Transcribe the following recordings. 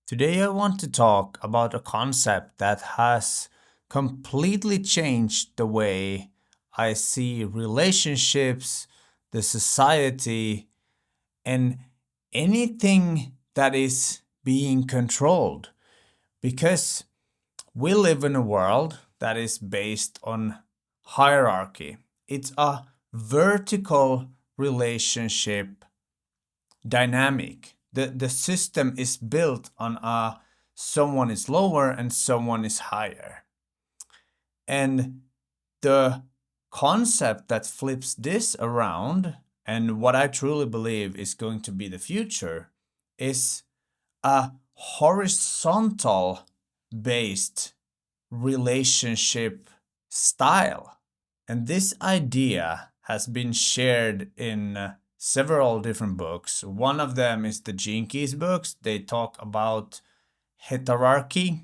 Today, I want to talk about a concept that has completely changed the way I see relationships, the society, and anything that is being controlled. Because we live in a world that is based on hierarchy, it's a vertical relationship dynamic. The system is built on someone is lower and someone is higher. And the concept that flips this around, and what I truly believe is going to be the future, is a horizontal based relationship style. And this idea has been shared in several different books. One of them is the Gene Keys books. They talk about heterarchy,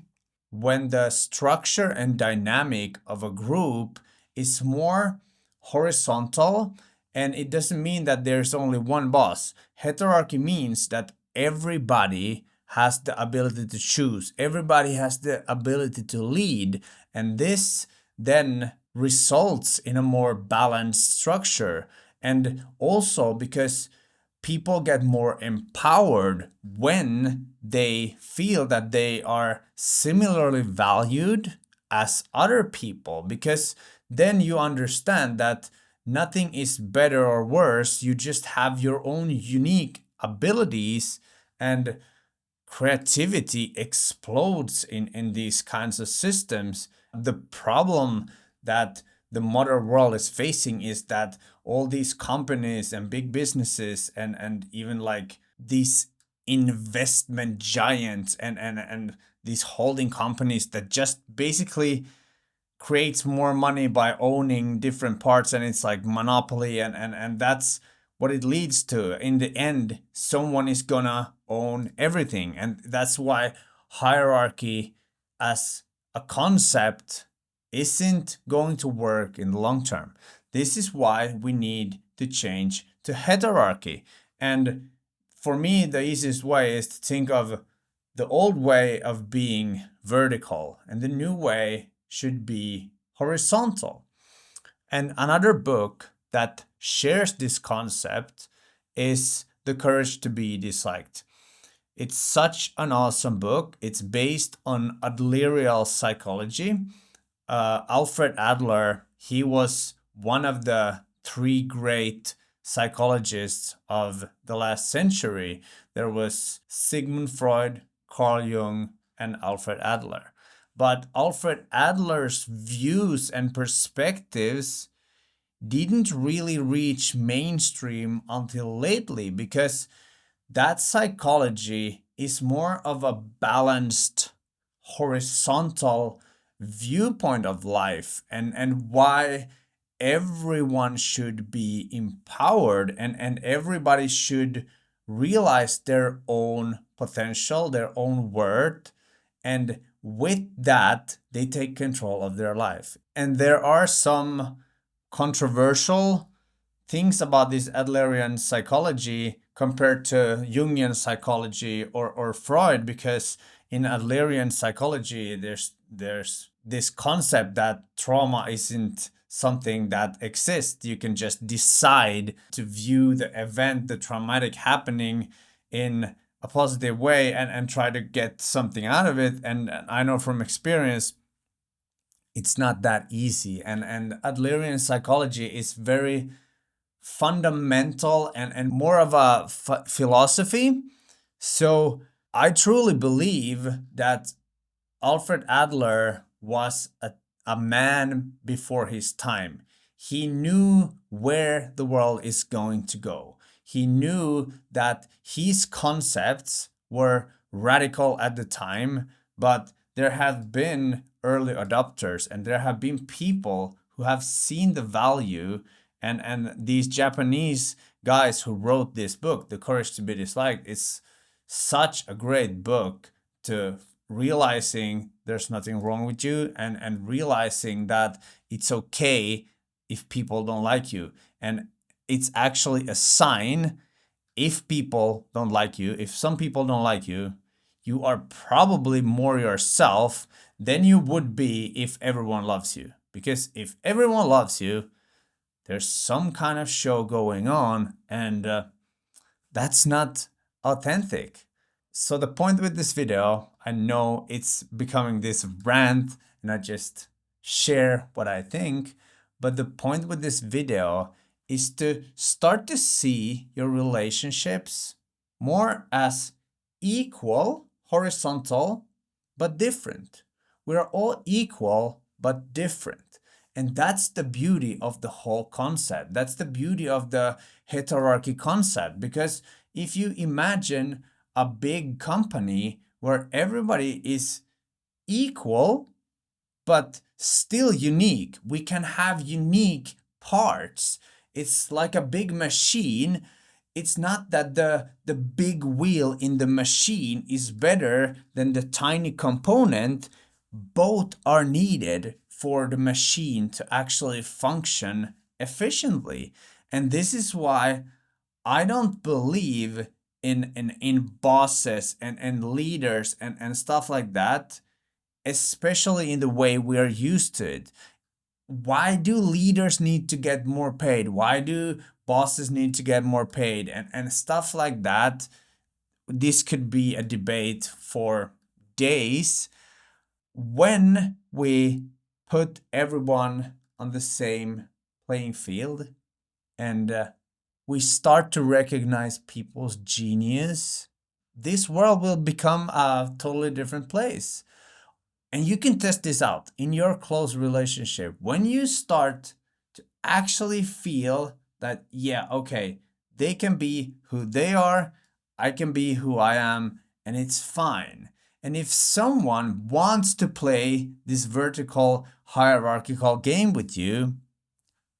when the structure and dynamic of a group is more horizontal, and it doesn't mean that there's only one boss. Heterarchy means that everybody has the ability to choose, everybody has the ability to lead, and this then results in a more balanced structure. And also because people get more empowered when they feel that they are similarly valued as other people, because then you understand that nothing is better or worse, you just have your own unique abilities, and creativity explodes in these kinds of systems. The problem that the modern world is facing is that all these companies and big businesses and even like these investment giants and these holding companies that just basically creates more money by owning different parts, and it's like monopoly, and that's what it leads to. In the end, someone is gonna own everything, and that's why hierarchy as a concept isn't going to work in the long term. This is why we need to change to heterarchy. And for me, the easiest way is to think of the old way of being vertical, and the new way should be horizontal. And another book that shares this concept is The Courage to Be Disliked. It's such an awesome book. It's based on Adlerial psychology. Alfred Adler, he was one of the three great psychologists of the last century. There was Sigmund Freud, Carl Jung, and Alfred Adler. But Alfred Adler's views and perspectives didn't really reach mainstream until lately, because that psychology is more of a balanced horizontal viewpoint of life, and why everyone should be empowered, and everybody should realize their own potential, their own worth, and with that they take control of their life. And there are some controversial things about this Adlerian psychology compared to Jungian psychology or Freud, because in Adlerian psychology there's this concept that trauma isn't something that exists. You can just decide to view the event, the traumatic happening, in a positive way, and try to get something out of it. And I know from experience it's not that easy. And Adlerian psychology is very fundamental and more of a philosophy. So I truly believe that Alfred Adler was a man before his time. He knew where the world is going to go. He knew that his concepts were radical at the time, but there have been early adopters, and there have been people who have seen the value. And these Japanese guys who wrote this book, The Courage to Be Disliked, is such a great book to realizing there's nothing wrong with you, and realizing that it's okay if people don't like you. And it's actually a sign if people don't like you, if some people don't like you, you are probably more yourself than you would be if everyone loves you. Because if everyone loves you, there's some kind of show going on, and that's not authentic. So the point with this video, I know it's becoming this rant and I just share what I think, but the point with this video is to start to see your relationships more as equal, horizontal, but different. We're all equal, but different. And that's the beauty of the whole concept. That's the beauty of the heterarchy concept. Because if you imagine a big company where everybody is equal but still unique, we can have unique parts. It's like a big machine. It's not that the big wheel in the machine is better than the tiny component. Both are needed for the machine to actually function efficiently. And this is why I don't believe in bosses and leaders and stuff like that, especially in the way we are used to it. Why do leaders need to get more paid? Why do bosses need to get more paid? And stuff like that. This could be a debate for days. When we put everyone on the same playing field and we start to recognize people's genius, this world will become a totally different place. And you can test this out in your close relationship. When you start to actually feel that, yeah, okay, they can be who they are, I can be who I am, and it's fine. And if someone wants to play this vertical hierarchical game with you,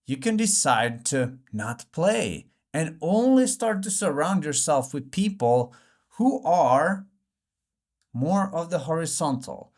you can decide to not play and only start to surround yourself with people who are more of the horizontal.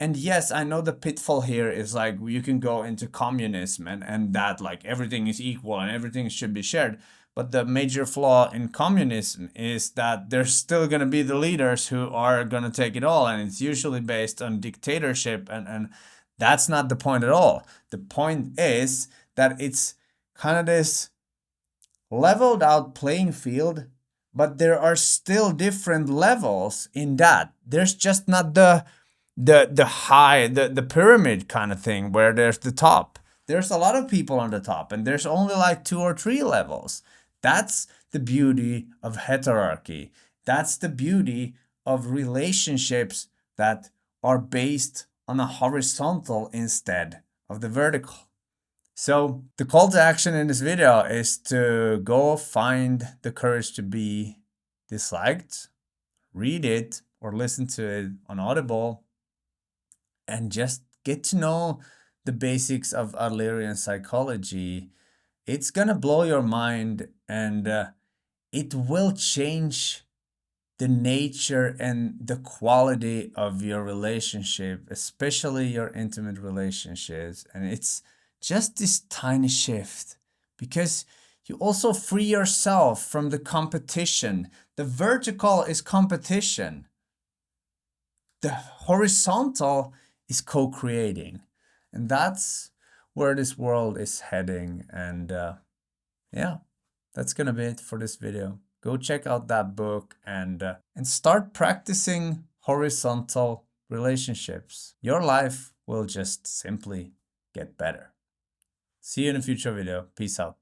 And yes, I know the pitfall here is like you can go into communism and that like everything is equal and everything should be shared. But the major flaw in communism is that there's still going to be the leaders who are going to take it all. And it's usually based on dictatorship. And that's not the point at all. The point is that it's kind of this leveled out playing field, but there are still different levels in that. There's just not the high the pyramid kind of thing where there's the top. There's a lot of people on the top and there's only like 2 or 3 levels. That's the beauty of heterarchy. That's the beauty of relationships that are based on a horizontal instead of the vertical. So the call to action in this video is to go find the courage to be disliked, read it or listen to it on Audible, and just get to know the basics of Adlerian psychology. It's gonna blow your mind and it will change the nature and the quality of your relationship, especially your intimate relationships. And it's just this tiny shift because you also free yourself from the competition. The vertical is competition. The horizontal is co-creating. And that's where this world is heading. And yeah, that's gonna be it for this video. Go check out that book and start practicing horizontal relationships. Your life will just simply get better. See you in a future video. Peace out.